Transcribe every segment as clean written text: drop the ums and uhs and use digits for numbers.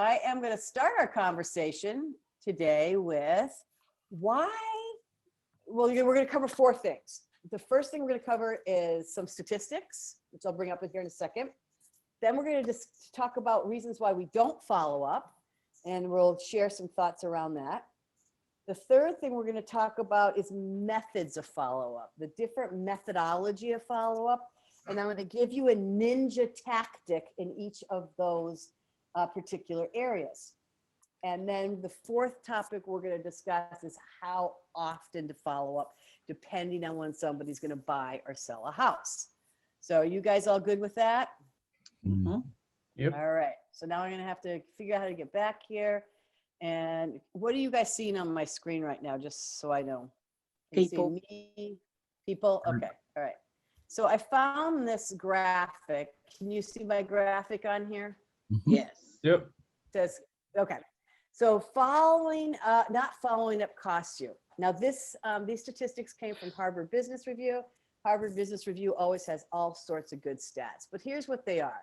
I am going to start our conversation today with why, well, we're going to cover four things. The first thing we're going to cover is some statistics, which I'll bring up here in a second. Then we're going to just talk about reasons why we don't follow up, and we'll share some thoughts around that. The third thing we're going to talk about is methods of follow-up, the different methodology of follow-up. And I'm going to give you a ninja tactic in each of those particular areas. And then the fourth topic we're going to discuss is how often to follow up, depending on when somebody's going to buy or sell a house. So are you guys all good with that? Mm-hmm. Yep. All right. So now I'm going to have to figure out how to get back here. And what are you guys seeing on my screen right now, just so I know? Can you see People. me? People? Okay. All right. So I found this graphic. Can you see my graphic on here? Yes. Yep. It says, okay. So not following up costs you. Now these statistics came from Harvard Business Review. Harvard Business Review always has all sorts of good stats, but here's what they are,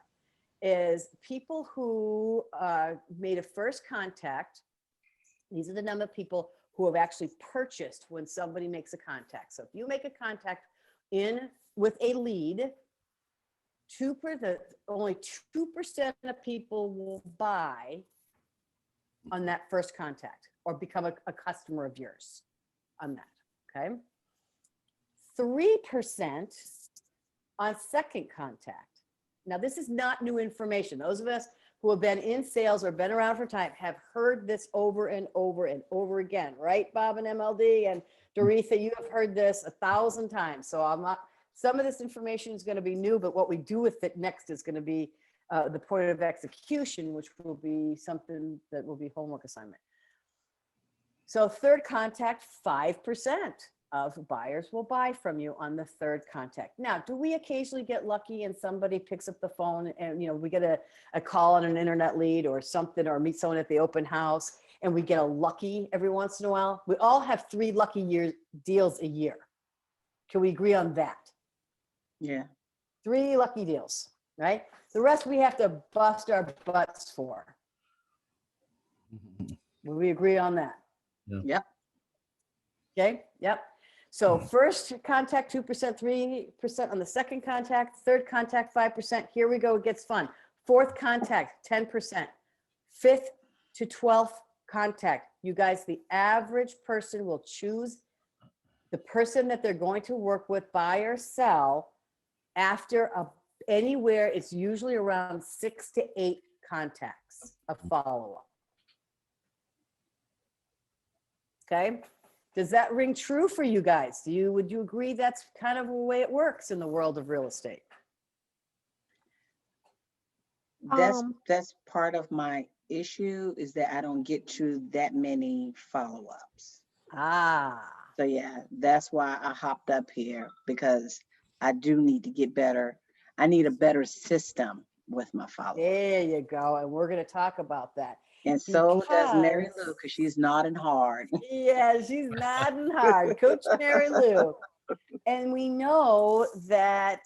is people who made a first contact. These are the number of people who have actually purchased when somebody makes a contact. So if you make a contact with a lead, only 2% of people will buy on that first contact or become a customer of yours on that, okay? 3% on second contact. Now, this is not new information. Those of us who have been in sales or been around for time have heard this over and over and over again, right, Bob and MLD? And Doretha, you have heard this 1,000 times. So some of this information is going to be new, but what we do with it next is going to be the point of execution, which will be something that will be homework assignment. So third contact, 5% of buyers will buy from you on the third contact. Now, do we occasionally get lucky and somebody picks up the phone and, we get a call on an internet lead or something, or meet someone at the open house and we get a lucky every once in a while? We all have 3 lucky deals a year. Can we agree on that? Yeah. 3 lucky deals, right? The rest we have to bust our butts for. Will we agree on that? Yeah. Yep. Okay, yep. So first contact, 2%, 3% on the second contact, third contact, 5%. Here we go, it gets fun. Fourth contact, 10%. Fifth to 12th contact. You guys, the average person will choose the person that they're going to work with, buy or sell, after anywhere, it's usually around 6 to 8 contacts of follow-up. Okay. Does that ring true for you guys? Would you agree that's kind of the way it works in the world of real estate? That's part of my issue, is that I don't get to that many follow-ups. So yeah, that's why I hopped up here, because I do need to get better. I need a better system with my follow-up. There you go. And we're going to talk about that. And so does Mary Lou, because she's nodding hard. Yeah, she's nodding hard. Coach Mary Lou. And we know that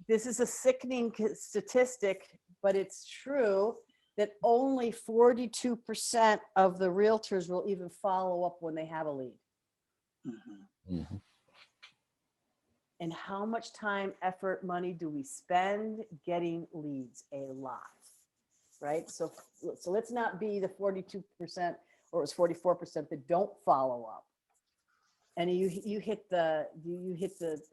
this is a sickening statistic, but it's true that only 42% of the realtors will even follow up when they have a lead. Mm-hmm. Mm-hmm. And how much time, effort, money do we spend getting leads? A lot, right? So let's not be the 42%, or it was 44% that don't follow up. And you hit the,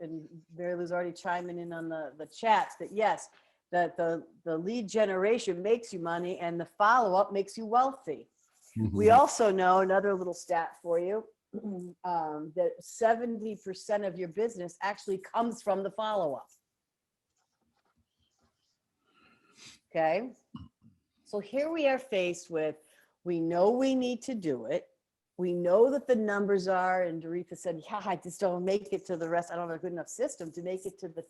and Mary Lou's already chiming in on the chats that yes, that the lead generation makes you money and the follow-up makes you wealthy. Mm-hmm. We also know, another little stat for you, that 70% of your business actually comes from the follow-up. Okay. So here we are faced with, we know we need to do it. We know that the numbers are, and Doretha said, yeah, I just don't make it to the rest. I don't have a good enough system to make it to the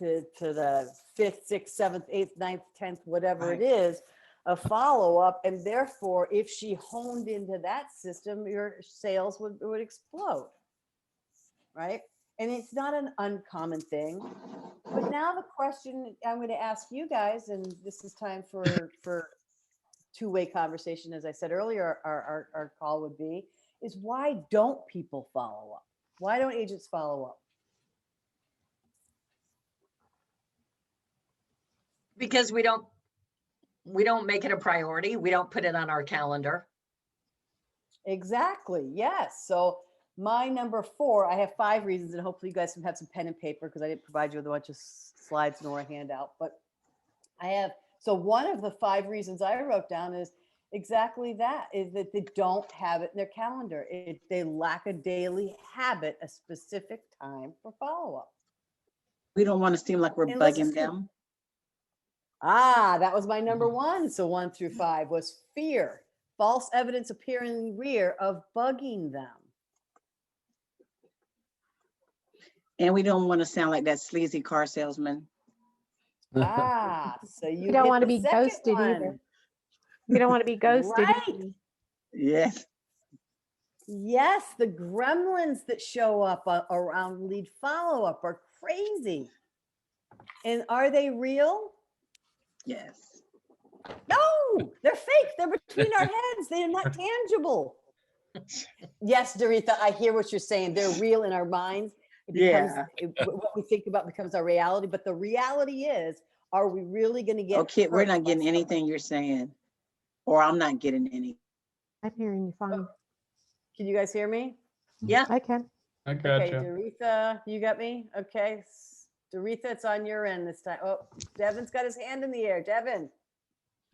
5th, 6th, 7th, 8th, 9th, 10th, whatever it is, a follow-up. And therefore, if she honed into that system, your sales would explode, right? And it's not an uncommon thing. But now the question I'm going to ask you guys, and this is time for two-way conversation, as I said earlier, our call would be, is why don't people follow up? Why don't agents follow up? Because we don't make it a priority. We don't put it on our calendar. Exactly. Yes. So my number 4, I have 5 reasons, and hopefully you guys can have some pen and paper because I didn't provide you with a bunch of slides nor a handout. But I have, so one of the 5 reasons I wrote down is exactly that, is that they don't have it in their calendar. They lack a daily habit, a specific time for follow-up. We don't want to seem like we're bugging them. That was my number 1. So 1 through 5 was fear. False evidence appearing rear of bugging them. And we don't want to sound like that sleazy car salesman. So you don't want to be ghosted either. We don't want to be ghosted. Right. Yes. Yes, the gremlins that show up around lead follow-up are crazy. And are they real? Yes. No, they're fake. They're between our heads. They're not tangible. Yes, Doretha, I hear what you're saying. They're real in our minds. What we think about becomes our reality. But the reality is, are we really going to get? Okay, we're not getting anything you're saying, or I'm not getting any. I'm hearing you fine. Can you guys hear me? Yeah, I can. I got Okay, you. Doretha, you got me? Okay. Doretha, it's on your end this time. Oh, Devin's got his hand in the air. Devin.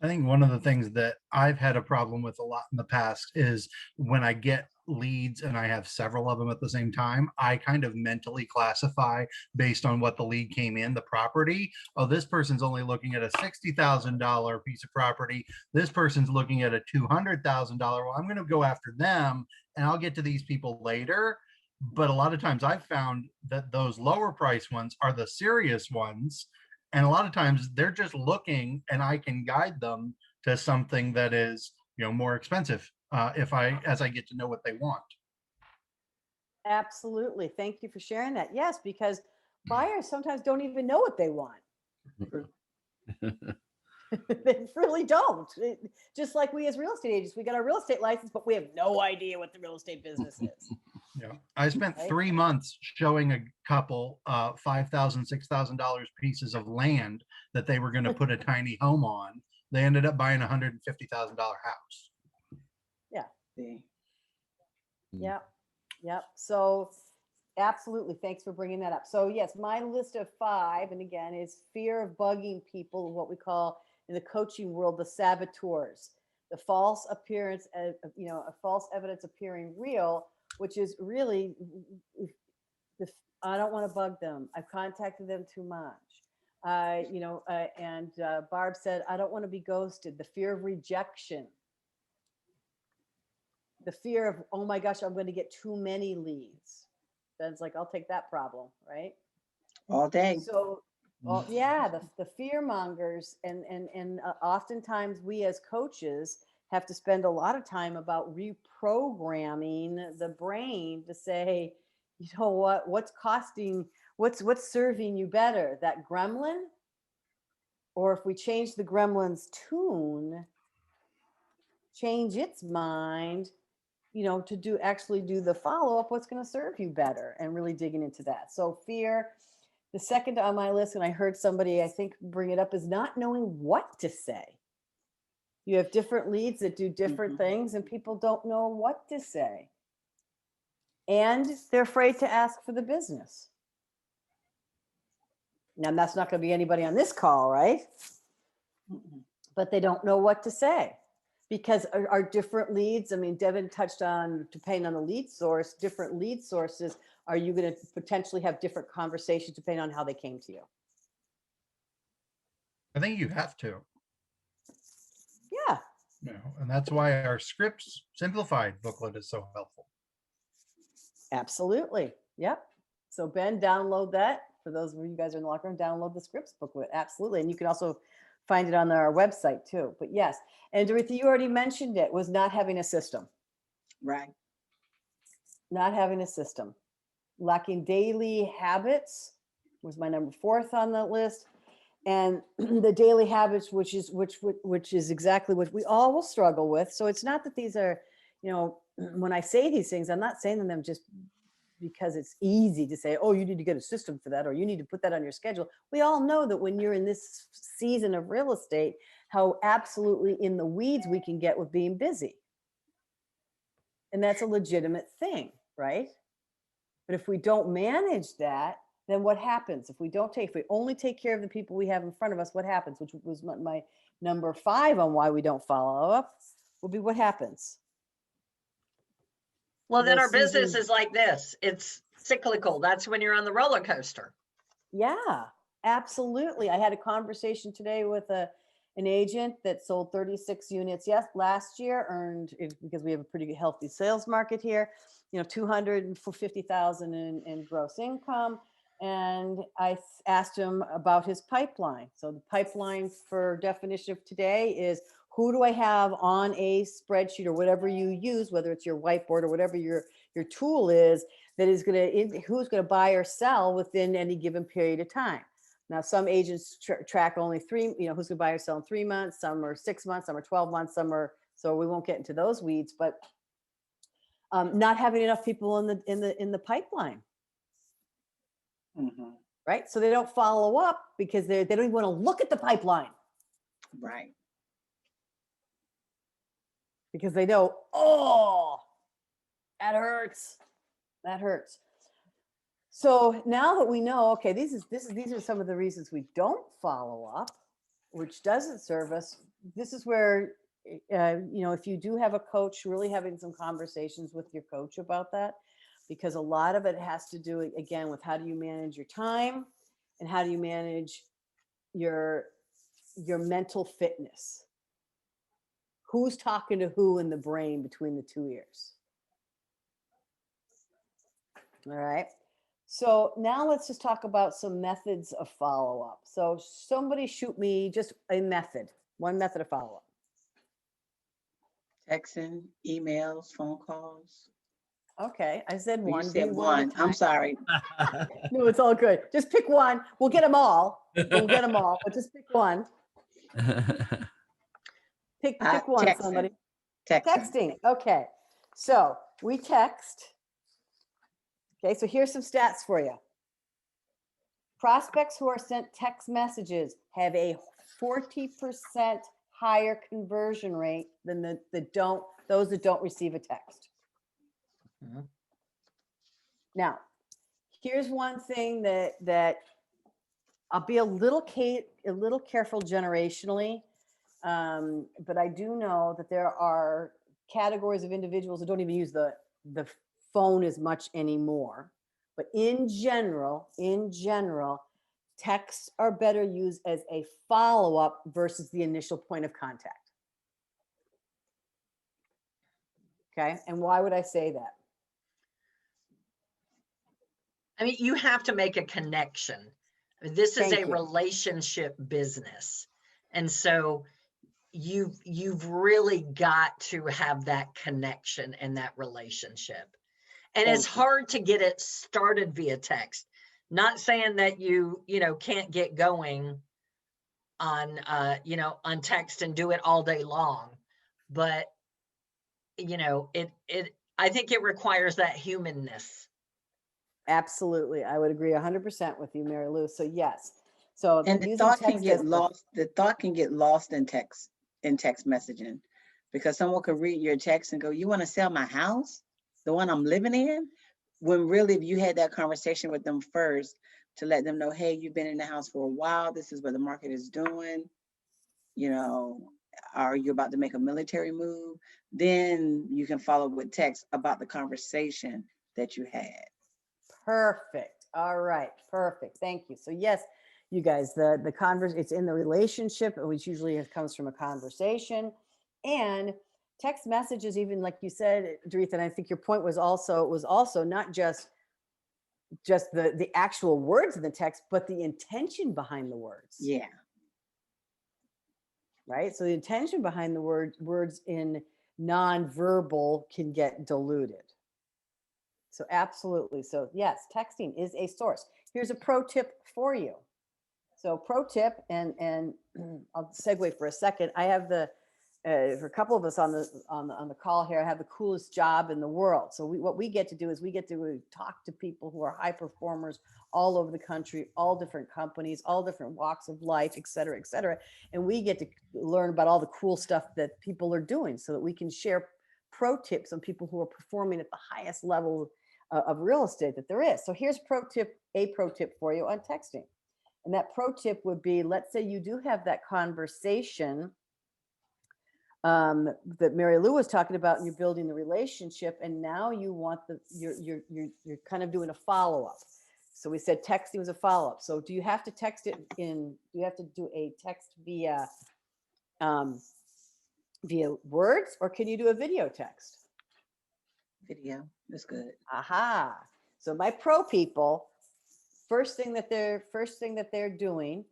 I think one of the things that I've had a problem with a lot in the past is when I get leads and I have several of them at the same time, I kind of mentally classify based on what the lead came in, the property. Oh, this person's only looking at a $60,000 piece of property. This person's looking at a $200,000. Well, I'm going to go after them and I'll get to these people later. But a lot of times I've found that those lower price ones are the serious ones. And a lot of times they're just looking and I can guide them to something that is, more expensive as I get to know what they want. Absolutely. Thank you for sharing that. Yes, because buyers sometimes don't even know what they want. They really don't. Just like we as real estate agents, we got our real estate license, but we have no idea what the real estate business is. Yeah, I spent 3 months showing a couple $5,000, $6,000 pieces of land that they were going to put a tiny home on. They ended up buying a $150,000 house. Yeah. See. Yep. So absolutely. Thanks for bringing that up. So yes, my list of 5, and again, is fear of bugging people, what we call in the coaching world, the saboteurs, the false appearance, a false evidence appearing real, which is really, I don't want to bug them. I've contacted them too much. And Barb said, I don't want to be ghosted. The fear of rejection. The fear of, oh my gosh, I'm going to get too many leads. Ben's like, I'll take that problem, right? All day. So, the fear mongers, and oftentimes we as coaches have to spend a lot of time about reprogramming the brain to say, you know what's serving you better, that gremlin? Or if we change the gremlin's tune, change its mind, to actually do the follow-up, what's going to serve you better, and really digging into that. So fear. The second on my list, and I heard somebody, I think, bring it up, is not knowing what to say. You have different leads that do different things, and people don't know what to say. And they're afraid to ask for the business. Now, that's not going to be anybody on this call, right? But they don't know what to say. Because our different leads, I mean, Devin touched on, depending on the lead source, different lead sources, are you going to potentially have different conversations depending on how they came to you? I think you have to. Yeah. And that's why our Scripts Simplified booklet is so helpful. Absolutely. Yep. So Ben, download that. For those of you guys are in the locker room, download the Scripts booklet. Absolutely. And you can also find it on our website too. But yes. And Doretha, you already mentioned it, was not having a system. Right. Not having a system. Lacking daily habits was my number 4th on the list. and the daily habits, which is exactly what we all will struggle with. So it's not that these are, when I say these things, I'm not saying them just because it's easy to say, oh, you need to get a system for that, or you need to put that on your schedule. We all know that when you're in this season of real estate, how absolutely in the weeds we can get with being busy. And that's a legitimate thing, right? But if we don't manage that, then what happens? If we only take care of the people we have in front of us, what happens? Which was my number 5 on why we don't follow up, will be what happens. Well, then Those our business seasons- is like this. It's cyclical. That's when you're on the roller coaster. Yeah, absolutely. I had a conversation today with an agent that sold 36 units last year, earned, because we have a pretty healthy sales market here, $250,000 in gross income. And I asked him about his pipeline. So the pipeline, for definition of today, is who do I have on a spreadsheet or whatever you use, whether it's your whiteboard or whatever your tool is, who's going to buy or sell within any given period of time. Now, some agents track only who's going to buy or sell in 3 months, some are 6 months, some are 12 months, so we won't get into those weeds, but not having enough people in the pipeline. Mm-hmm. Right? So they don't follow up because they don't even want to look at the pipeline. Right. Because they know, oh, that hurts. That hurts. So now that we know, okay, these are some of the reasons we don't follow up, which doesn't serve us. This is where, if you do have a coach, really having some conversations with your coach about that, because a lot of it has to do, again, with how do you manage your time and how do you manage your mental fitness. Who's talking to who in the brain between the 2 ears? All right. So now let's just talk about some methods of follow-up. So somebody shoot me just one method of follow-up. Texting, emails, phone calls. Okay, I said You one. said one. I'm sorry. No, it's all good. Just pick one. We'll get them all. But just pick one. Pick one, Texting. somebody. Texting. Texting. Okay. So we text. Okay, so here's some stats for you. Prospects who are sent text messages have a 40% higher conversion rate than those that don't receive a text. Mhm. Now, here's one thing that I'll be a little careful generationally, but I do know that there are categories of individuals that don't even use the phone as much anymore. But in general, texts are better used as a follow-up versus the initial point of contact. Okay, and why would I say that? I mean, you have to make a connection. This is Thank a you. relationship business. And so you've really got to have that connection and that relationship. And Thank it's you. hard to get it started via text. Not saying that you can't get going on on text and do it all day long, but I think it requires that humanness. Absolutely. I would agree 100% with you, Mary Lou. So yes. So And the thought can get lost. The thought can get lost in text messaging, because someone could read your text and go, "You want to sell my house, the one I'm living in?" When really, if you had that conversation with them first to let them know, "Hey, you've been in the house for a while. This is what the market is doing. Are you about to make a military move?" Then you can follow with text about the conversation that you had. Perfect. All right. Perfect. Thank you. So yes, you guys, the it's in the relationship, which usually comes from a conversation, and text messages, even like you said, Doretha, and I think your point was also not just the actual words in the text, but the intention behind the words. Yeah. Right. So the intention behind the words in nonverbal can get diluted. So absolutely. So yes, texting is a source. Here's a pro tip for you. So pro tip, and I'll segue for a second. I have for a couple of us on the call here, I have the coolest job in the world. So what we get to do is we get to talk to people who are high performers all over the country, all different companies, all different walks of life, et cetera, et cetera. And we get to learn about all the cool stuff that people are doing so that we can share pro tips on people who are performing at the highest level of real estate that there is. So here's a pro tip for you on texting. And that pro tip would be, let's say you do have that conversation that Mary Lou was talking about, and you're building the relationship, and now you want you're kind of doing a follow-up. So we said texting was a follow-up. So do you have to text it do you have to do a text via words, or can you do a video text? Video, that's good. Aha. So my pro people, first thing that they're doing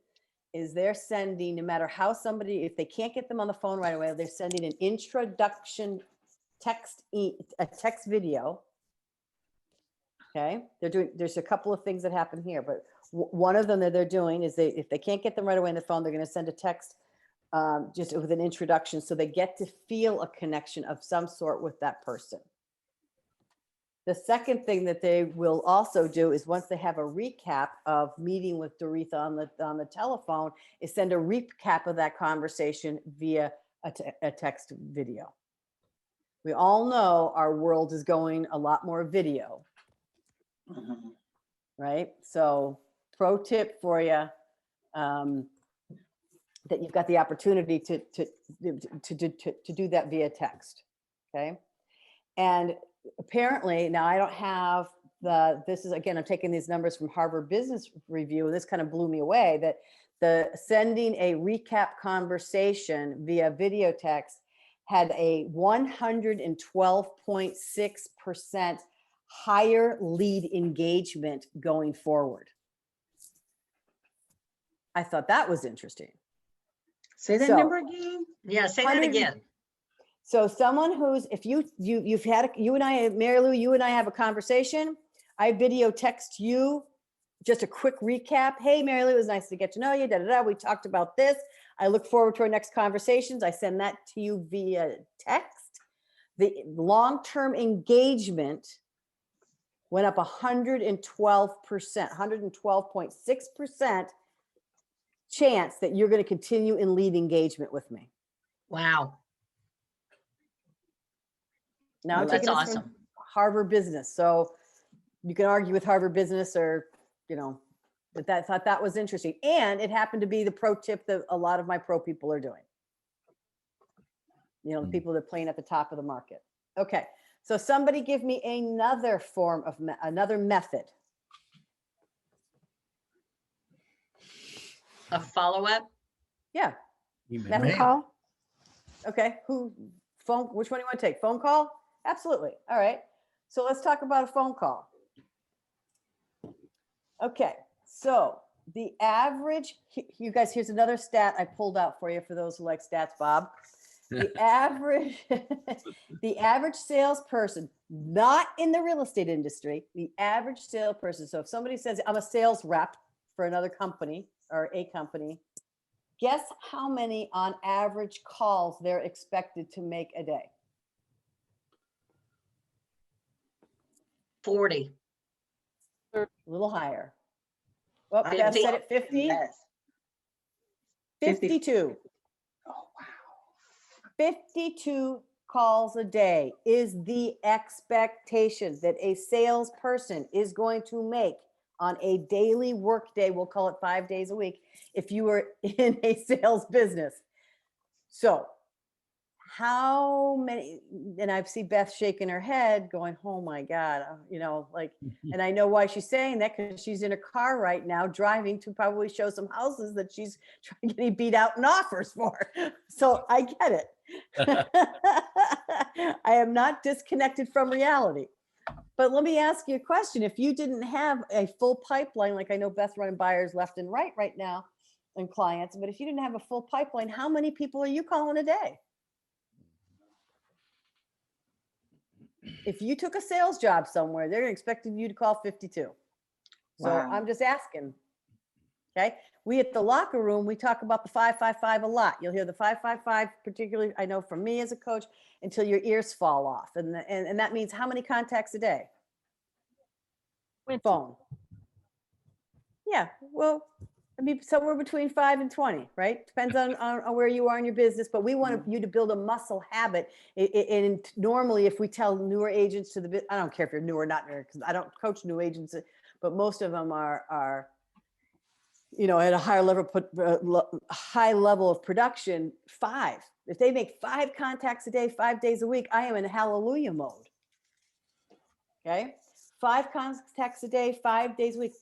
is they're sending, no matter how somebody, if they can't get them on the phone right away, they're sending an introduction text, a text video. Okay. There's a couple of things that happen here, but one of them that they're doing is if they can't get them right away on the phone, they're going to send a text just with an introduction. So they get to feel a connection of some sort with that person. The second thing that they will also do is, once they have a recap of meeting with Doretha on the telephone, is send a recap of that conversation via a text video. We all know our world is going a lot more video, right? So pro tip for you, that you've got the opportunity to do that via text, okay? And apparently, now I don't have this is, again, I'm taking these numbers from Harvard Business Review. This kind of blew me away, that the sending a recap conversation via video text had a 112.6% higher lead engagement going forward. I thought that was interesting. Say that number again. Yeah, say that again. So someone who's, if you've had, you and I, Mary Lou, you and I have a conversation, I video text you just a quick recap. Hey, Mary Lou, it was nice to get to know you. We talked about this. I look forward to our next conversations. I send that to you via text. The long-term engagement went up 112%, 112.6% chance that you're going to continue in lead engagement with me. Wow. Now I'm taking this from Harvard Business. So you can argue with Harvard Business, or, but I thought that was interesting. And it happened to be the pro tip that a lot of my pro people are doing. The people that are playing at the top of the market. Okay. So somebody give me another form of, another method. A follow-up? Yeah. Phone call. Okay. Which one do you want to take? Phone call? Absolutely. All right. So let's talk about a phone call. Okay. So the average, you guys, here's another stat I pulled out for you, for those who like stats, Bob. The average, the average salesperson, not in the real estate industry, the average salesperson. So if somebody says, I'm a sales rep for another company or a company, guess how many on average calls they're expected to make a day? 40. A little higher. Well, I Beth think said it 50. Yes. 52. Oh, wow. 52 calls a day is the expectation that a salesperson is going to make on a daily work day. We'll call it 5 days a week if you were in a sales business. So how many, and I see Beth shaking her head going, oh my God, and I know why she's saying that, because she's in a car right now driving to probably show some houses that she's getting beat out in offers for. So I get it. I am not disconnected from reality. But let me ask you a question. If you didn't have a full pipeline, like I know Beth running buyers left and right now and clients, but if you didn't have a full pipeline, how many people are you calling a day? If you took a sales job somewhere, they're expecting you to call 52. So Wow. I'm just asking, Okay. We at the locker room, we talk about the 5-5-5 a lot. You'll hear the 5-5-5, particularly, I know from me as a coach, until your ears fall off. And that means how many contacts a day? Phone. Yeah. Well, I mean, somewhere between 5 and 20, right? Depends on where you are in your business, but we want you to build a muscle habit. And normally if we tell newer agents I don't care if you're new or not, because I don't coach new agents, but most of them are at a high level of production, 5. If they make 5 contacts a day, 5 days a week, I am in hallelujah mode. Okay. 5 contacts a day, 5 days a week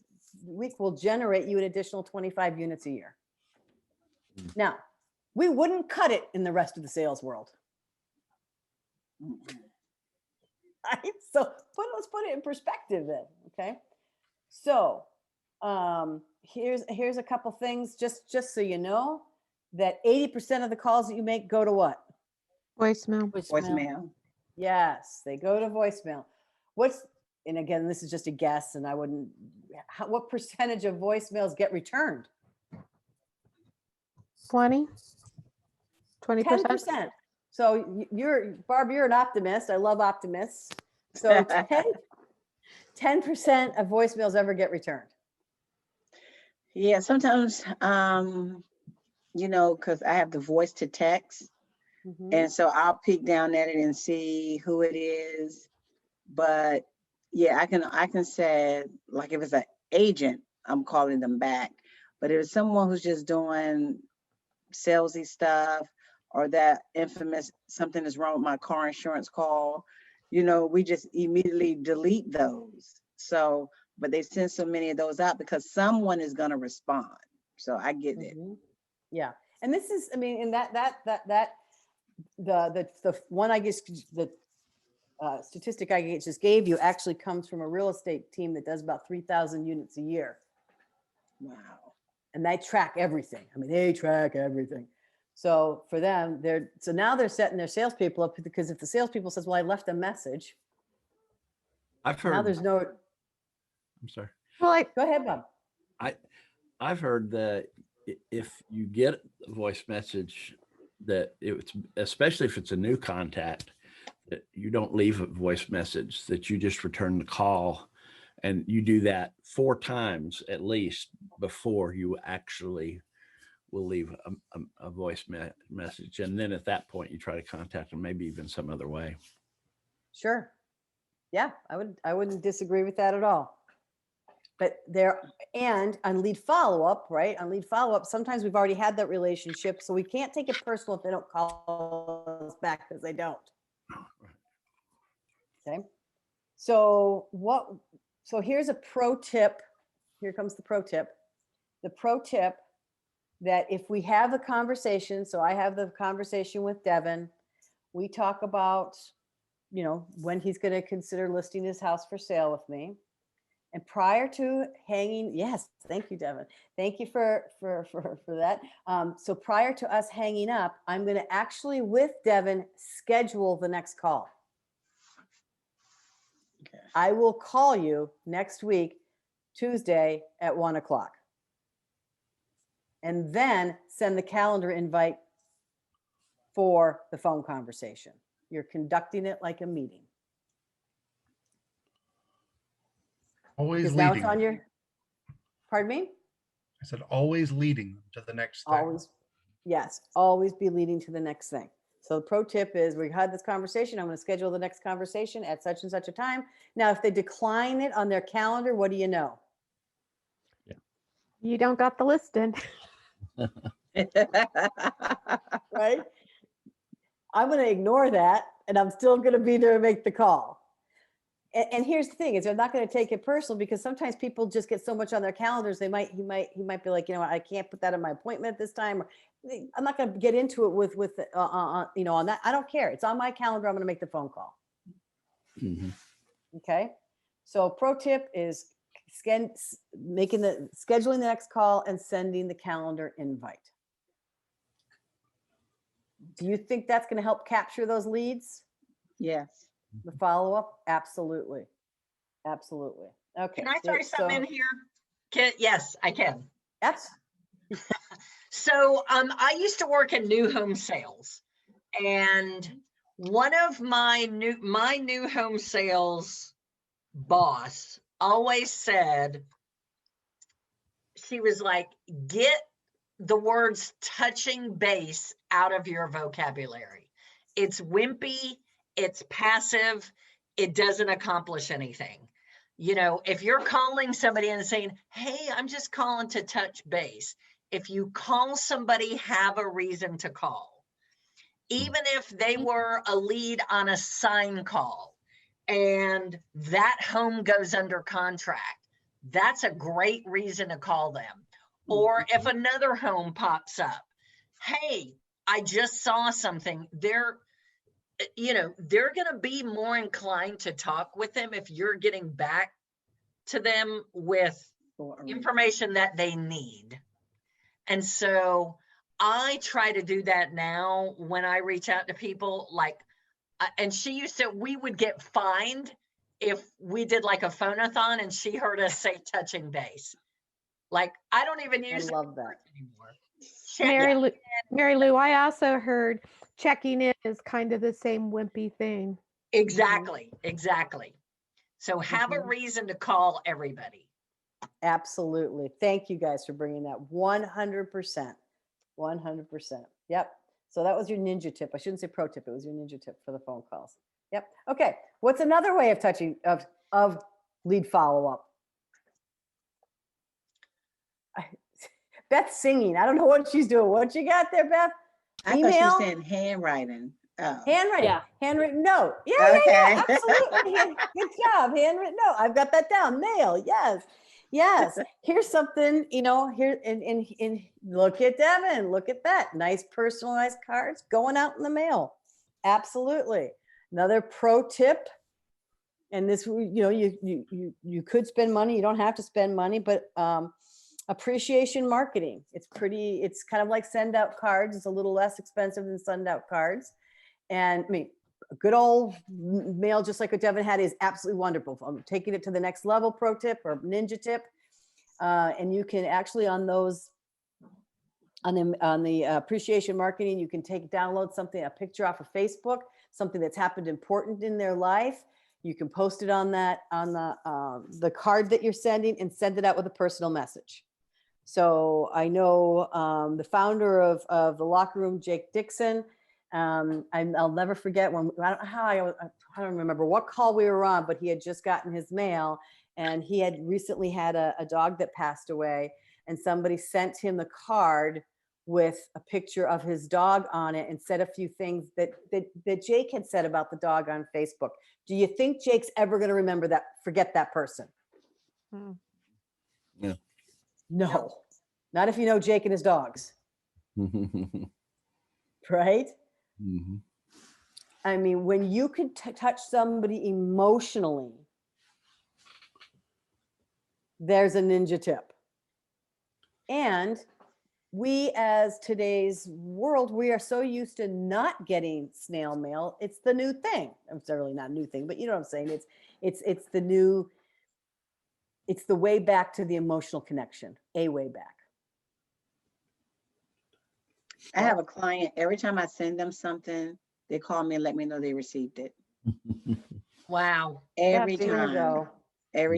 will generate you an additional 25 units a year. Now, we wouldn't cut it in the rest of the sales world. Right? So let's put it in perspective then. Okay. So here's a couple things just so you know that 80% of the calls that you make go to what? Voicemail. Yes, they go to voicemail. And again, this is just a guess, and what percentage of voicemails get returned? 20%. 10%. So Barb, you're an optimist. I love optimists. So 10% of voicemails ever get returned. Yeah, sometimes, because I have the voice to text. And so I'll peek down at it and see who it is. But yeah, I can say, like, if it's an agent, I'm calling them back. But if it's someone who's just doing salesy stuff, or that infamous something is wrong with my car insurance call, we just immediately delete those. So, but they send so many of those out because someone is going to respond. So I get it. Yeah. And this is, I mean, and the one, I guess, the statistic I just gave you actually comes from a real estate team that does about 3,000 units a year. Wow. And they track everything. I mean, they track everything. So for them, now they're setting their salespeople up, because if the salespeople says, well, I left a message. I've heard. Now there's no. I'm sorry. Well, Go ahead, Bob. I've heard that if you get a voice message, that it's, especially if it's a new contact, that you don't leave a voice message, that you just return the call, and you do that 4 times at least before you actually will leave a voice message. And then at that point, you try to contact them, maybe even some other way. Sure. Yeah, I wouldn't disagree with that at all. But and on lead follow-up, right? On lead follow-up, sometimes we've already had that relationship, so we can't take it personal if they don't call us back, because they don't. Okay. So here's a pro tip. Here comes the pro tip. The pro tip that if we have a conversation, so I have the conversation with Devin, we talk about, when he's going to consider listing his house for sale with me. And prior to hanging, yes, thank you, Devin. Thank you for that. So prior to us hanging up, I'm going to actually, with Devin, schedule the next call. Okay. I will call you next week, Tuesday at 1:00. And then send the calendar invite for the phone conversation. You're conducting it like a meeting. Always Because leading. now it's on your, pardon me? I said always leading to the next thing. Always, yes, always be leading to the next thing. So the pro tip is, we had this conversation, I'm going to schedule the next conversation at such and such a time. Now, if they decline it on their calendar, what do you know? Yeah. You don't got the listing. Right? I'm going to ignore that, and I'm still going to be there to make the call. And here's the thing: is they're not going to take it personal, because sometimes people just get so much on their calendars. He might be like, I can't put that in my appointment this time. Or, I'm not going to get into it with on that. I don't care. It's on my calendar. I'm going to make the phone call. Mm-hmm. Okay. So pro tip is scheduling the next call and sending the calendar invite. Do you think that's going to help capture those leads? Yes. The follow-up? Absolutely. Absolutely. Okay. Can I throw something in here? Yes, I can. That's So I used to work in new home sales, and one of my new home sales boss always said, she was like, get the words touching base out of your vocabulary. It's wimpy, it's passive, it doesn't accomplish anything. You know, if you're calling somebody and saying, hey, I'm just calling to touch base, if you call somebody, have a reason to call. Even if they were a lead on a sign call and that home goes under contract, that's a great reason to call them. Or if another home pops up, hey, I just saw something, they're going to be more inclined to talk with them if you're getting back to them with information that they need. And so I try to do that now when I reach out to people, like, and she used to, we would get fined if we did like a phone-a-thon and she heard us say touching base. Like, I don't even use I love that anymore. Mary Lou, I also heard checking in is kind of the same wimpy thing. Exactly. So have a reason to call everybody. Absolutely. Thank you guys for bringing that. 100%. 100%. Yep. So that was your ninja tip. I shouldn't say pro tip. It was your ninja tip for the phone calls. Yep. Okay. What's another way of touching of lead follow-up? Beth's singing. I don't know what she's doing. What you got there, Beth? I thought she was saying handwriting. Oh. Handwriting. Yeah. Handwritten note. Yeah, yeah, absolutely. Good job. Handwritten note. I've got that down. Mail. Yes. Here's something, here and look at Devin. Look at that. Nice personalized cards going out in the mail. Absolutely. Another pro tip. And this, you could spend money. You don't have to spend money, but appreciation marketing. It's kind of like send out cards. It's a little less expensive than send out cards. And I mean, a good old mail, just like what Devin had, is absolutely wonderful. I'm taking it to the next level pro tip or ninja tip. And you can actually on the appreciation marketing, you can download something, a picture off of Facebook, something that's happened important in their life. You can post it on the card that you're sending and send it out with a personal message. So I know the founder of the Locker Room, Jake Dixon. I'll never forget when I don't remember what call we were on, but he had just gotten his mail, and he had recently had a dog that passed away, and somebody sent him the card with a picture of his dog on it and said a few things that Jake had said about the dog on Facebook. Do you think Jake's ever going to forget that person? Yeah. No, not if you know Jake and his dogs. Right? Mm-hmm. I mean, when you can touch somebody emotionally, there's a ninja tip. And we, as today's world, we are so used to not getting snail mail. It's the new thing. It's really not a new thing, but you know what I'm saying? It's the way back to the emotional connection, a way back. I have a client, every time I send them something, they call me and let me know they received it. Wow. Every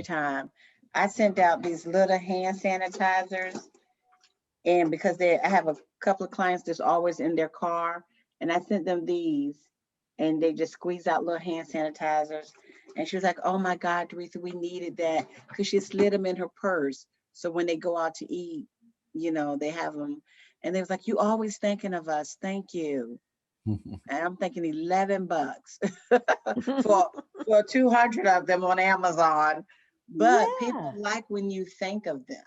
time. I sent out these little hand sanitizers, and because I have a couple of clients that's always in their car, and I sent them these, and they just squeeze out little hand sanitizers. And she was like, oh my God, Teresa, we needed that, because she slid them in her purse. So when they go out to eat, they have them. And they was like, you always thinking of us. Thank you. And I'm thinking $11 for 200 of them on Amazon. But people like when you think of them.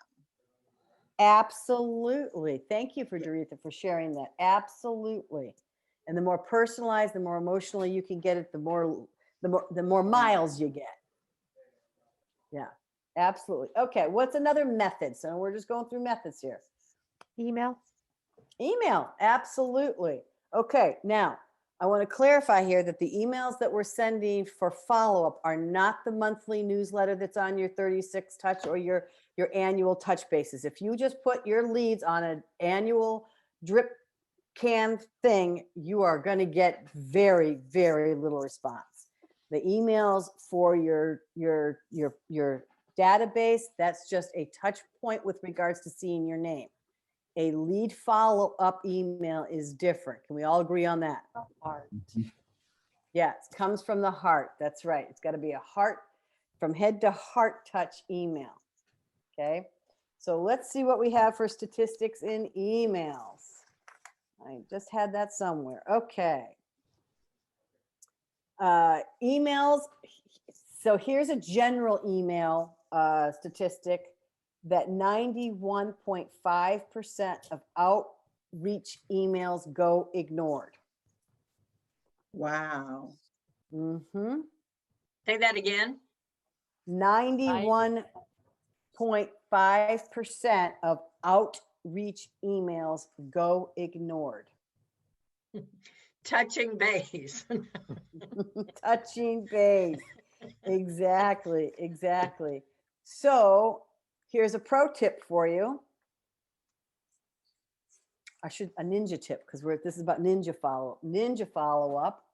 Absolutely. Thank you for Doretha for sharing that. Absolutely. And the more personalized, the more emotionally you can get it, the more miles you get. Yeah, absolutely. Okay. What's another method? So we're just going through methods here. Email. Absolutely. Okay. Now I want to clarify here that the emails that we're sending for follow-up are not the monthly newsletter that's on your 36 Touch or your your annual touch bases. If you just put your leads on an annual drip can thing, you are going to get very, very little response. The emails for your database, that's just a touch point with regards to seeing your name. A lead follow-up email is different. Can we all agree on that? Yeah, it comes from the heart. That's right. It's got to be a heart, from head to heart touch email. Okay. So let's see what we have for statistics in emails. I just had that somewhere. Okay. Emails. So here's a general email statistic that 91.5% of outreach emails go ignored. Wow. Mm-hmm. Say that again. 91.5% of outreach emails go ignored. Touching base. Touching base. Exactly, exactly. So here's a pro tip for you. A ninja tip, because this is about ninja follow-up. Ninja follow-up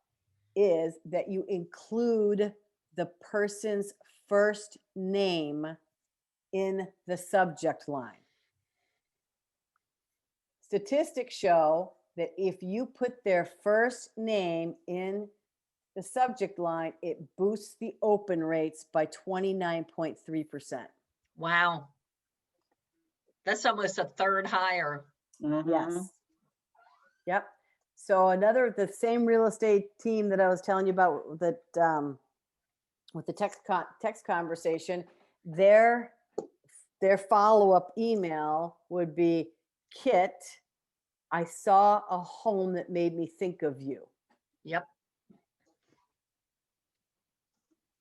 is that you include the person's first name in the subject line. Statistics show that if you put their first name in the subject line, it boosts the open rates by 29.3%. Wow. That's almost a third higher. Mhm. Yes. Yep. So the same real estate team that I was telling you about that with the text conversation, their follow-up email would be, Kit, I saw a home that made me think of you. Yep.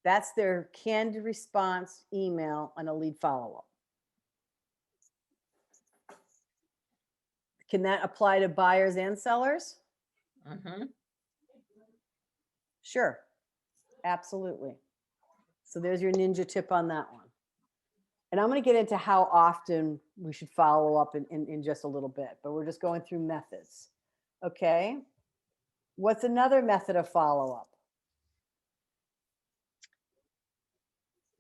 That's their canned response email on a lead follow-up. Can that apply to buyers and sellers? Mm-hmm. Sure. Absolutely. So there's your ninja tip on that one. And I'm going to get into how often we should follow up in just a little bit, but we're just going through methods. Okay. What's another method of follow-up?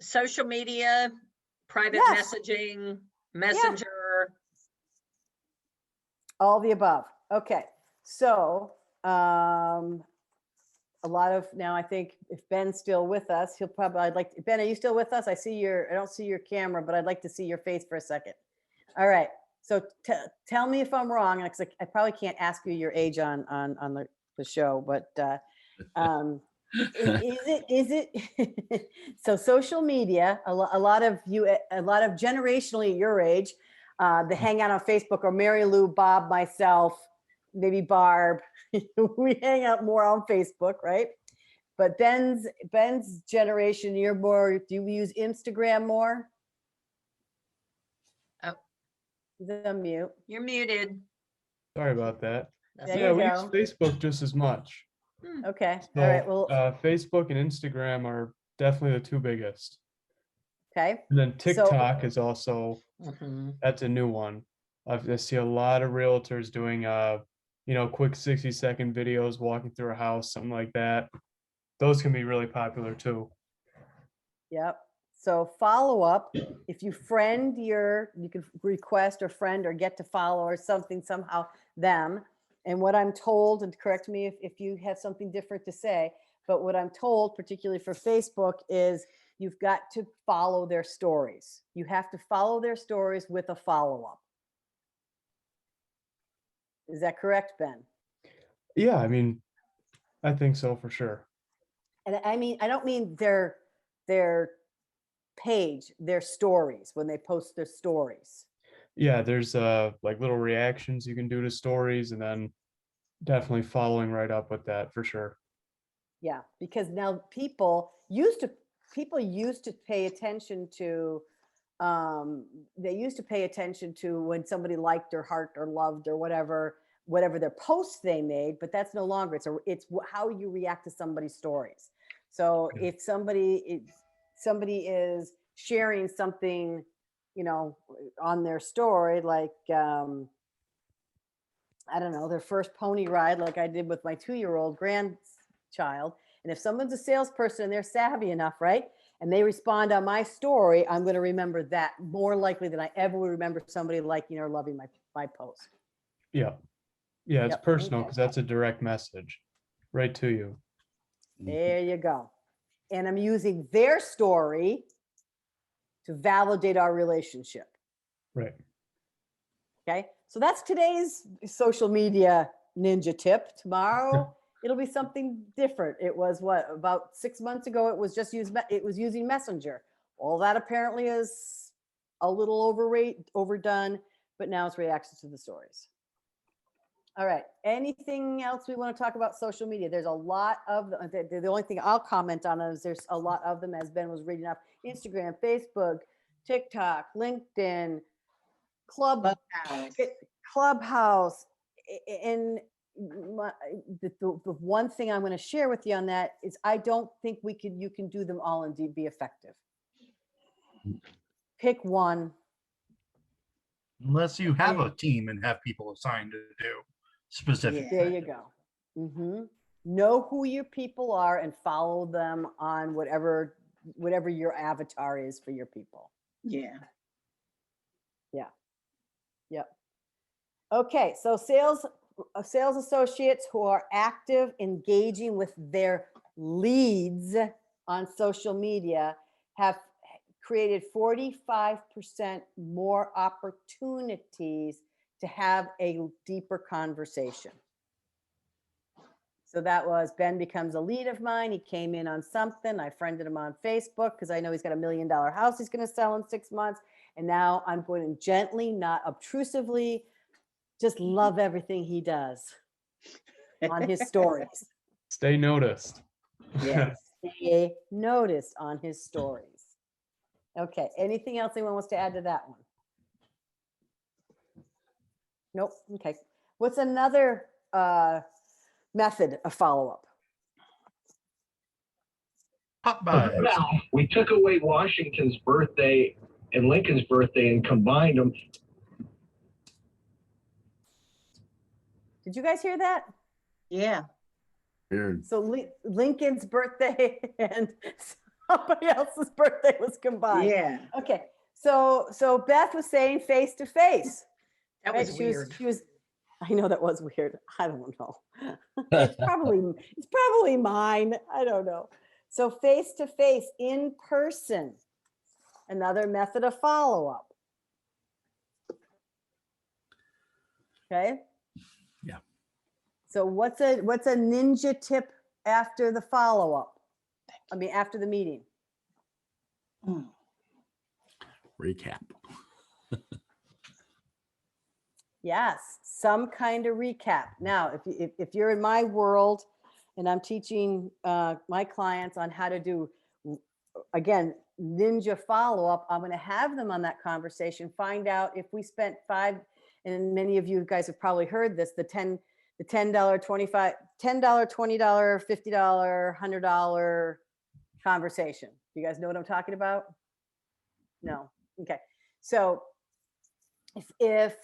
Social media, private Yes. messaging, messenger. All the above. Okay. So a lot of, now I think if Ben's still with us, he'll probably, Ben, are you still with us? I don't see your camera, but I'd like to see your face for a second. All right. So tell me if I'm wrong. I probably can't ask you your age on the show, but is it so social media, a lot of generationally your age, the hangout on Facebook, or Mary Lou, Bob, myself, maybe Barb, we hang out more on Facebook, right? But Ben's generation, do you use Instagram more? Oh. He's on mute. You're muted. Sorry about that. There Yeah, you we go. use Facebook just as much. Okay. So, All right. Well, Facebook and Instagram are definitely the two biggest. okay. And then TikTok is also, Mm-hmm. that's a new one. I see a lot of realtors doing, quick 60-second videos walking through a house, something like that. Those can be really popular too. Yep. So follow up, if you you can request or friend or get to follow or something somehow them. And what I'm told, and correct me if you have something different to say, but what I'm told, particularly for Facebook, is you've got to follow their stories. You have to follow their stories with a follow-up. Is that correct, Ben? Yeah, I mean, I think so for sure. And I mean, I don't mean their page, their stories, when they post their stories. Yeah, there's like little reactions you can do to stories, and then definitely following right up with that for sure. Yeah, because now people used to pay attention to when somebody liked or heart or loved or whatever their posts they made, but that's no longer. It's how you react to somebody's stories. So if somebody is sharing something on their story, like, I don't know, their first pony ride, like I did with my 2-year-old grandchild. And if someone's a salesperson and they're savvy enough, right, and they respond on my story, I'm going to remember that more likely than I ever would remember somebody liking or loving my post. Yeah. Yeah, it's Yep. personal Okay. because that's a direct message right to you. There you go. And I'm using their story to validate our relationship. Right. Okay. So that's today's social media ninja tip. Tomorrow, it'll be something different. It was about 6 months ago, it was just using Messenger. All that apparently is a little overdone, but now it's reactions to the stories. All right. Anything else we want to talk about social media? There's a lot of the only thing I'll comment on is there's a lot of them, as Ben was reading off: Instagram, Facebook, TikTok, LinkedIn, Clubhouse. And the one thing I'm going to share with you on that is I don't think you can do them all and be effective. Pick one. Unless you have a team and have people assigned to do specific. There you go. Mm-hmm. Know who your people are and follow them on whatever your avatar is for your people. Yeah. Yeah. Yep. Okay. So sales associates who are active, engaging with their leads on social media have created 45% more opportunities to have a deeper conversation. So that was Ben becomes a lead of mine. He came in on something. I friended him on Facebook because I know he's got $1 million house he's going to sell in 6 months. And now I'm going to gently, not obtrusively, just love everything he does on his stories. Stay noticed. Yes. Stay noticed on his stories. Okay. Anything else anyone wants to add to that one? Nope. Okay. What's another method of follow-up? Pop by. Now, we took away Washington's birthday and Lincoln's birthday and combined them. Did you guys hear that? Yeah. Weird. So Lincoln's birthday and somebody else's birthday was combined. Yeah. Okay. So Beth was saying face to face. That was weird. She was. I know that was weird. I don't know. It's probably mine. I don't know. So face to face, in person, another method of follow up. Okay. Yeah. So what's a ninja tip after the follow up? I mean, after the meeting. Recap. Yes, some kind of recap. Now, if you're in my world and I'm teaching my clients on how to do, again, ninja follow-up, I'm going to have them on that conversation, find out if we spent and many of you guys have probably heard this, the $10, $25, $10, $20, $50, $100 conversation. Do you guys know what I'm talking about? No. Okay. So if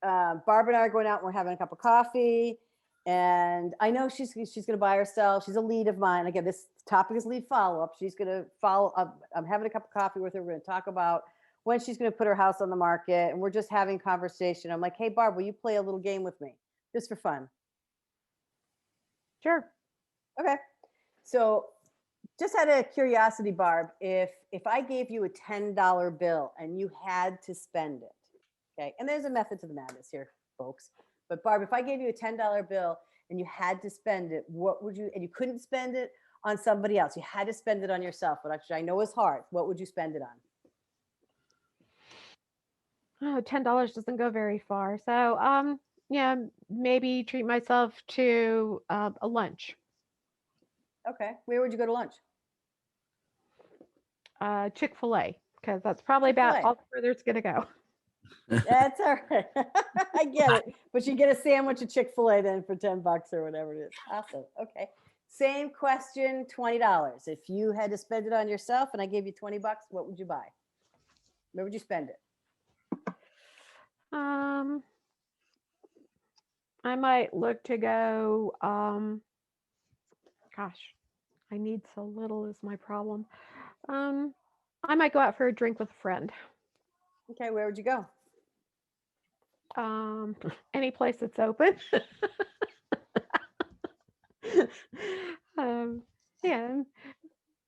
Barb and I are going out and we're having a cup of coffee, and I know she's going to buy herself. She's a lead of mine. Again, this topic is lead follow-up. She's going to follow up. I'm having a cup of coffee with her. We're going to talk about when she's going to put her house on the market, and we're just having conversation. I'm like, hey, Barb, will you play a little game with me just for fun? Sure. Okay. So just out of curiosity, Barb, if I gave you a $10 bill and you had to spend it, okay, and there's a method to the madness here, folks. But Barb, if I gave you a $10 bill and you had to spend it, and you couldn't spend it on somebody else, you had to spend it on yourself, but actually I know is hard. What would you spend it on? Oh, $10 doesn't go very far. So, yeah, maybe treat myself to a lunch. Okay. Where would you go to lunch? Chick-fil-A, because that's probably about Chick-fil-A. all the further it's going to go. That's all right. I get it. But you get a sandwich at Chick-fil-A then for $10 or whatever it is. Awesome. Okay. Same question, $20. If you had to spend it on yourself and I gave you $20, what would you buy? Where would you spend it? I might look to go, gosh, I need so little is my problem. I might go out for a drink with a friend. Okay, where would you go? Any place that's open. Yeah,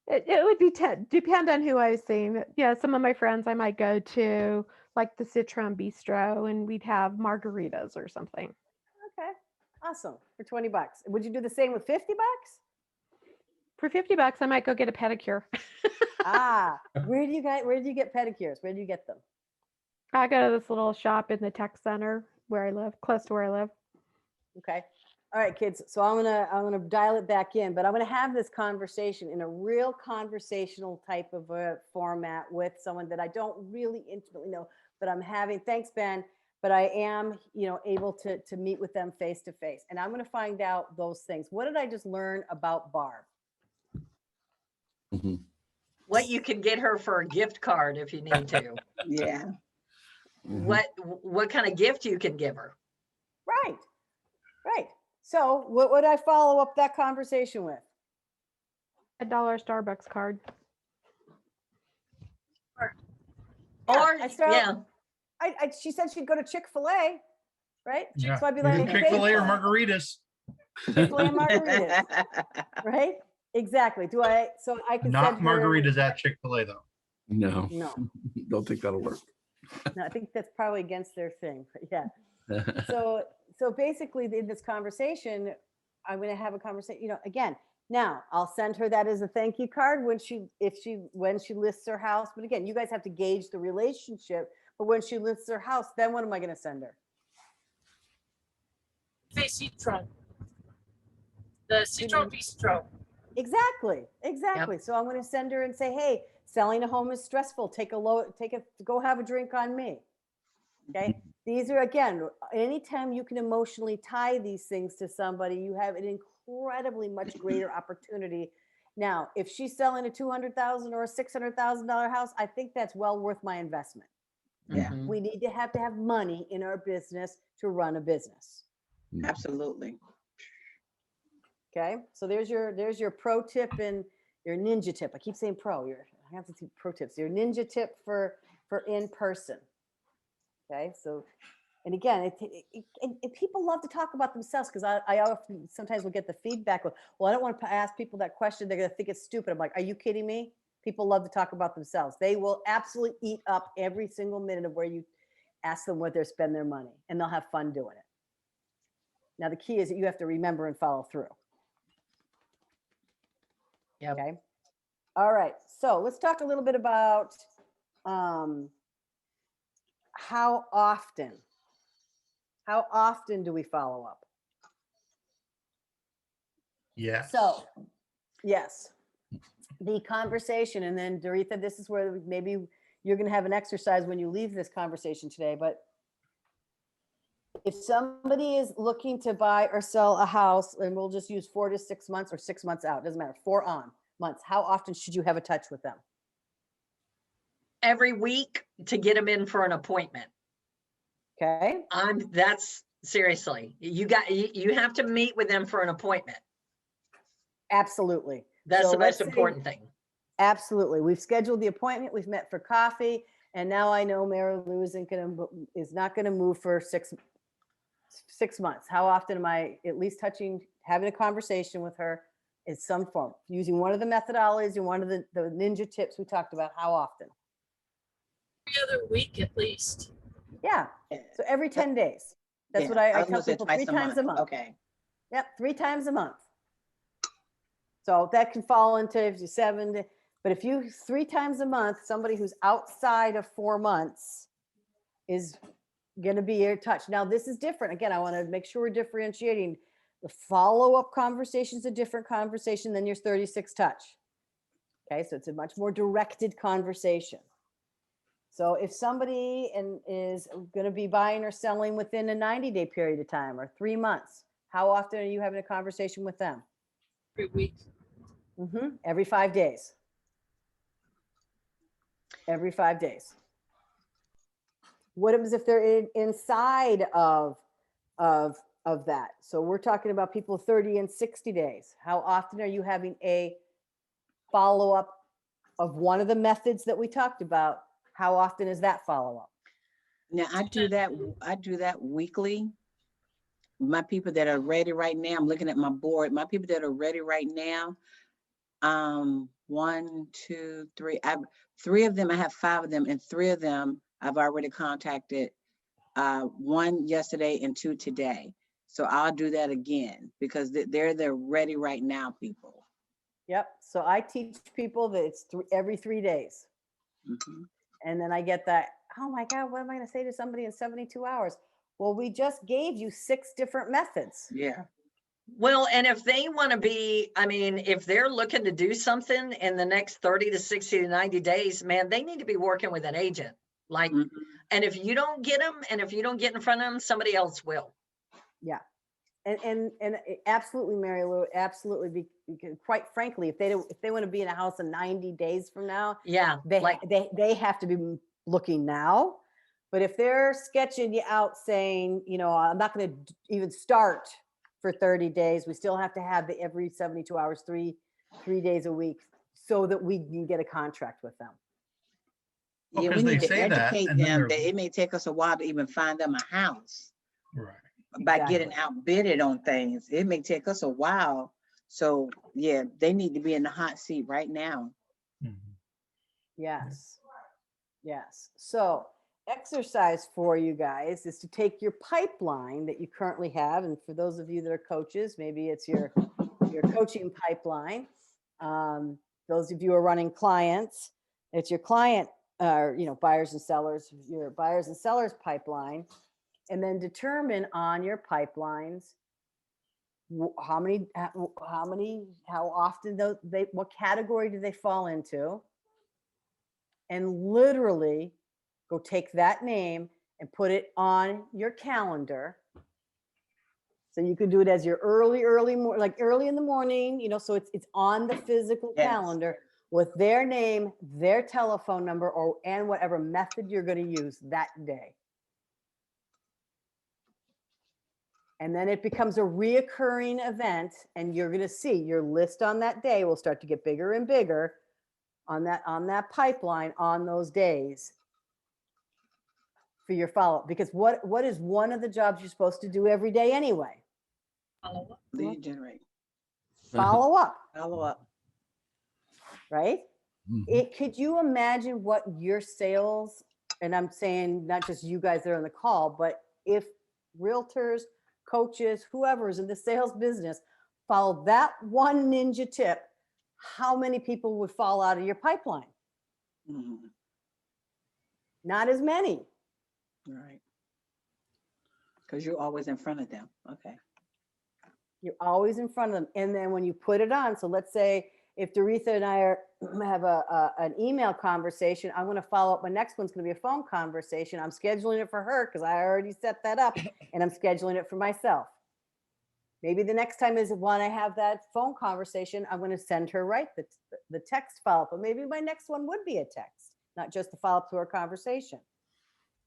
it would be depend on who I was seeing. Yeah, some of my friends I might go to like the Citron Bistro and we'd have margaritas or something. Okay, awesome. For 20 bucks. Would you do the same with 50 bucks? For 50 bucks, I might go get a pedicure. Where do you get pedicures? Where do you get them? I go to this little shop in the tech center where I live, close to where I live. Okay. All right, kids. So I'm gonna dial it back in, but I'm gonna have this conversation in a real conversational type of a format with someone that I don't really intimately know, but I'm having. Thanks, Ben. But I am, able to meet with them face to face, and I'm gonna find out those things. What did I just learn about Barb? Mhm. What you can get her for a gift card if you need to. Yeah. Mhm. What kind of gift you can give her. Right. So what would I follow up that conversation with? $1 Starbucks card. She said she'd go to Chick-fil-A, right? Yeah. So I'd be like, Chick-fil-A or faithful. margaritas. Chick-fil-A and margaritas, right? Exactly. So I can Not send her. margaritas at Chick-fil-A though. No, No, don't think that'll work. no, I think that's probably against their thing. But yeah. So basically, in this conversation, I'm going to have a conversation. Again, now I'll send her that as a thank you card when she lists her house. But again, you guys have to gauge the relationship. But when she lists her house, then what am I going to send her? Citron. The Citron Bistro. Exactly. Yep. So I'm going to send her and say, hey, selling a home is stressful. Go have a drink on me. Okay. These are, again, anytime you can emotionally tie these things to somebody, you have an incredibly much greater opportunity. Now, if she's selling a $200,000 or a $600,000 house, I think that's well worth my investment. Yeah. We need to have money in our business to run a business. Absolutely. Okay. So there's your pro tip and your ninja tip. I keep saying pro. I have to see pro tips. Your ninja tip for in person. Okay. So, and again, people love to talk about themselves because I often sometimes will get the feedback of, well, I don't want to ask people that question. They're going to think it's stupid. I'm like, are you kidding me? People love to talk about themselves. They will absolutely eat up every single minute of where you ask them what they spend their money, and they'll have fun doing it. Now, the key is that you have to remember and follow through. Yep. Okay. All right. So let's talk a little bit about how often do we follow up? Yes. So, yes, the conversation, and then Doretha, this is where maybe you're going to have an exercise when you leave this conversation today, but if somebody is looking to buy or sell a house, and we'll just use 4 to 6 months or 6 months out, doesn't matter, 4 months, how often should you have a touch with them? Every week to get them in for an appointment. Okay. That's seriously, you have to meet with them for an appointment. Absolutely. That's the most important thing. Absolutely. We've scheduled the appointment. We've met for coffee. And now I know Mary Lou is not going to move for 6 months. How often am I at least having a conversation with her in some form, using one of the methodologies and one of the ninja tips we talked about? How often? Every other week at least. Yeah. So every 10 days. That's what I tell people, 3 times a month. Okay. Yep. 3 times a month. So that can fall into 7, but if you 3 times a month, somebody who's outside of 4 months is going to be your touch. Now, this is different. Again, I want to make sure we're differentiating. The follow-up conversation is a different conversation than your 36 touch. Okay, so it's a much more directed conversation. So if somebody is going to be buying or selling within a 90-day period of time or 3 months, how often are you having a conversation with them? Every week. Every 5 days. Every 5 days. What happens if they're inside of that? So we're talking about people 30 and 60 days. How often are you having a follow-up of one of the methods that we talked about? How often is that follow-up? Now I do that weekly. My people that are ready right now, I'm looking at my board. My people that are ready right now, 1, 2, 3. Three of them, I have 5 of them, and 3 of them I've already contacted. 1 yesterday and 2 today. So I'll do that again because they're ready right now, people. Yep. So I teach people that it's every 3 days. Mm-hmm. And then I get that, oh my God, what am I going to say to somebody in 72 hours? Well, we just gave you 6 different methods. Yeah. Well, and if they want to be, I mean, if they're looking to do something in the next 30 to 60 to 90 days, man, they need to be working with an agent. Like, and if you don't get them, and if you don't get in front of them, somebody else will. Yeah. And absolutely, Mary Lou, absolutely. Because quite frankly, if they want to be in a house in 90 days from now, yeah, they have to be looking now. But if they're sketching you out saying, you know, I'm not going to even start for 30 days, we still have to have the every 72 hours, three days a week, so that we can get a contract with them. Well, yeah, we need to educate them that it may take us a while to even find them a house. Right. By getting outbidded on things, it may take us a while. So yeah, they need to be in the hot seat right now. Mm-hmm. Yes. Yes. So exercise for you guys is to take your pipeline that you currently have. And for those of you that are coaches, maybe it's your coaching pipeline. Those of you who are running clients, it's your client, buyers and sellers, your buyers and sellers pipeline. And then determine on your pipelines how often what category do they fall into, and literally go take that name and put it on your calendar. So you could do it as your early in the morning, you know, so it's on the physical calendar with their name, their telephone number, and whatever method you're going to use that day. And then it becomes a reoccurring event, and you're going to see your list on that day will start to get bigger and bigger on that pipeline on those days for your follow-up. Because what is one of the jobs you're supposed to do every day anyway? Lead generate. Follow up. Follow up. Right? Mm-hmm. Could you imagine what your sales, and I'm saying not just you guys that are on the call, but if realtors, coaches, whoever is in the sales business, follow that one ninja tip, how many people would fall out of your pipeline? Mm-hmm. Not as many. Right. Because you're always in front of them. Okay. You're always in front of them. And then when you put it on, so let's say if Doretha and I have an email conversation, I'm going to follow up. My next one's going to be a phone conversation. I'm scheduling it for her because I already set that up, and I'm scheduling it for myself. Maybe the next time is when I have that phone conversation, I'm going to send her the text follow-up. But maybe my next one would be a text, not just the follow-up to our conversation.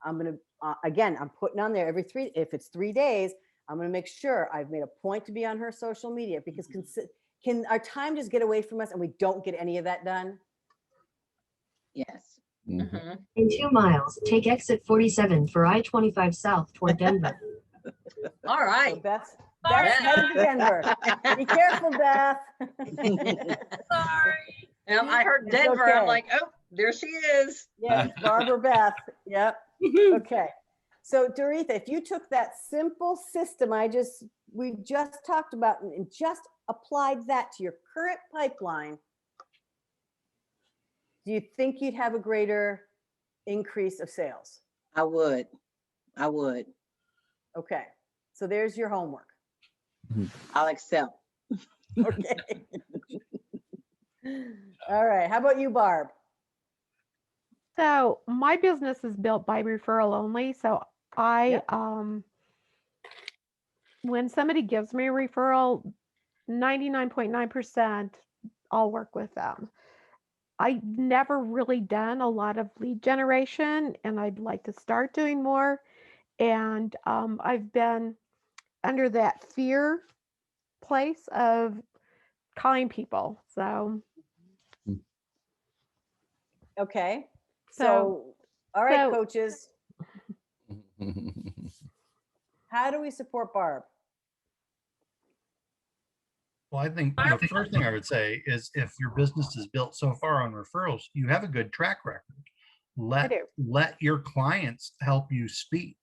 I'm going to, again, I'm putting on there if it's 3 days, I'm going to make sure I've made a point to be on her social media, because can our time just get away from us and we don't get any of that done? Yes. Mm-hmm. In 2 miles, take exit 47 for I-25 south toward Denver. All right. So Beth's headed to Denver. Be careful, Beth. Sorry. I heard Denver. Okay. I'm like, oh, there she is. Yeah, it's Barbara Beth. Yep. Okay. So Doretha, if you took that simple system we just talked about and just applied that to your current pipeline, do you think you'd have a greater increase of sales? I would. Okay. So there's your homework. I'll accept. Okay. All right. How about you, Barb? So my business is built by referral only. So when somebody gives me a referral, 99.9%, I'll work with them. I've never really done a lot of lead generation, and I'd like to start doing more. And I've been under that fear place of calling people. So, Okay. So- So, all right, so- coaches, how do we support Barb? Well, I think the first thing I would say is if your business is built so far on referrals, you have a good track record. Let your clients help you speak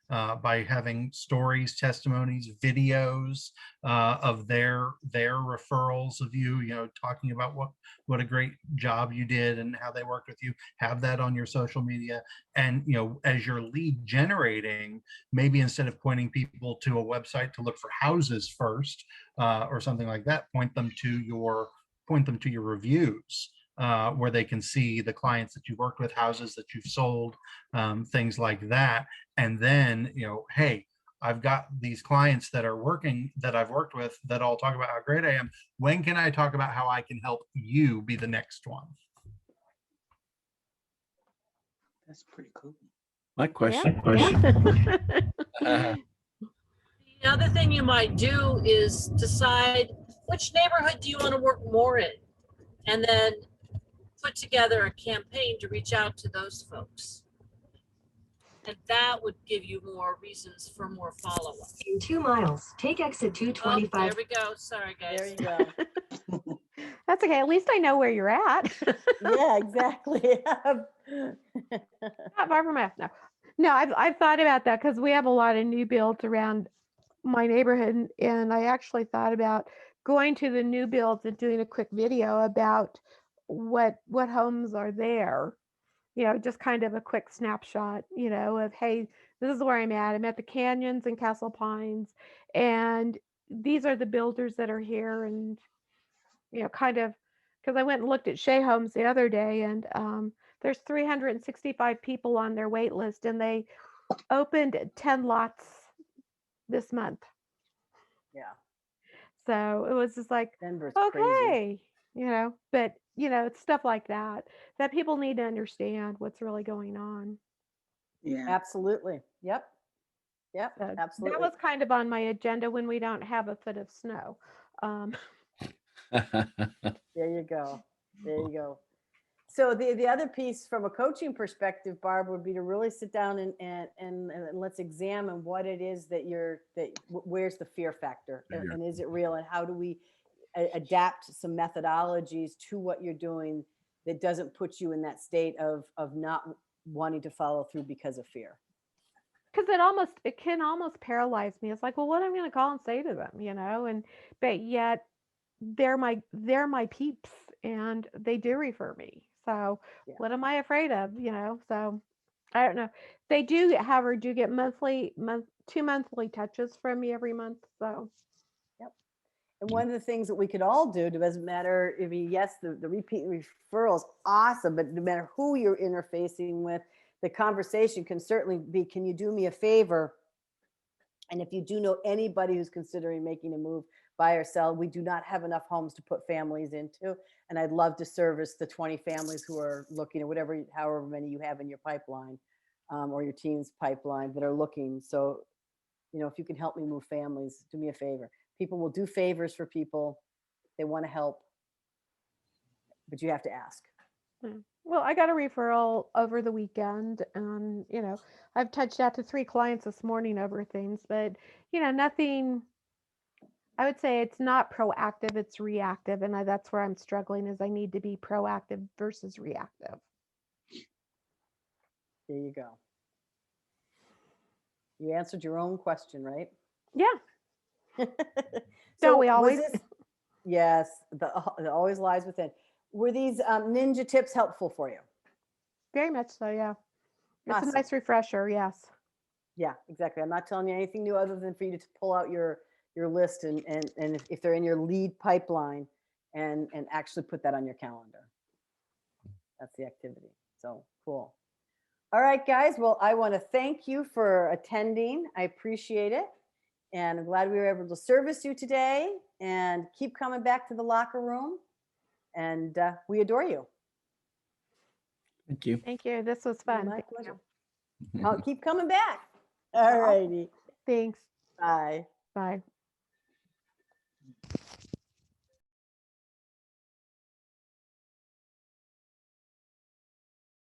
by having stories, testimonies, videos of their referrals of you. You know, talking about what a great job you did and how they worked with you. Have that on your social media, and you know, as you're lead generating, maybe instead of pointing people to a website to look for houses first or something like that, point them to your reviews. Where they can see the clients that you've worked with, houses that you've sold, things like that. And then, you know, hey, I've got these clients that I've worked with that all talk about how great I am. When can I talk about how I can help you be the next one? That's pretty cool. My question. The other thing you might do is decide which neighborhood do you want to work more in, and then put together a campaign to reach out to those folks. And that would give you more reasons for more follow-up. In 2 miles, take exit Oh, 225. there we go. Sorry, guys. There you go. That's okay. At least I know where you're at. Yeah, exactly. Not far from us. No, I've thought about that because we have a lot of new builds around my neighborhood, and I actually thought about going to the new builds and doing a quick video about what homes are there. You know, just kind of a quick snapshot, you know, of hey, this is where I'm at. I'm at the Canyons and Castle Pines, and these are the builders that are here, and you know, kind of because I went and looked at Shea Homes the other day, and there's 365 people on their wait list, and they opened 10 lots this month. Yeah. So it was just like, Denver's okay, crazy. you know, but you know, it's stuff like that people need to understand what's really going on. Yeah. Absolutely. Yep. Yep. So Absolutely. that was kind of on my agenda when we don't have a foot of snow. There you go. There you go. So the other piece from a coaching perspective, Barb, would be to really sit down and let's examine what it is that where's the fear factor, and is it real, and how do we adapt some methodologies to what you're doing that doesn't put you in that state of not wanting to follow through because of fear. Because it can almost paralyze me. It's like, well, what am I going to call and say to them, you know? But yet they're my peeps, and they do refer me. So yeah. What am I afraid of, you know? So I don't know. They do get 2 monthly touches from me every month. So yep. And one of the things that we could all do, it doesn't matter if yes, the repeat referrals, awesome, but no matter who you're interfacing with, the conversation can certainly be, can you do me a favor? And if you do know anybody who's considering making a move, buy or sell, we do not have enough homes to put families into. And I'd love to service the 20 families who are looking at however many you have in your pipeline or your team's pipeline that are looking. So, you know, if you can help me move families, do me a favor. People will do favors for people. They want to help, but you have to ask. Well, I got a referral over the weekend, and you know, I've touched out to 3 clients this morning over things, but you know, nothing. I would say it's not proactive; it's reactive, and that's where I'm struggling. Is I need to be proactive versus reactive. There you go. You answered your own question, right? Yeah. So we always? Yes, it always lies within. Were these ninja tips helpful for you? Very much so, yeah. It's awesome. A nice refresher, yes. Yeah, exactly. I'm not telling you anything new other than for you to pull out your list and if they're in your lead pipeline and actually put that on your calendar. That's the activity. So cool. All right, guys. Well, I want to thank you for attending. I appreciate it. And I'm glad we were able to service you today, and keep coming back to the locker room. And we adore you. Thank you. Thank you. This was fun. My Thank pleasure. you. I'll keep coming back. All righty. Thanks. Bye. Bye.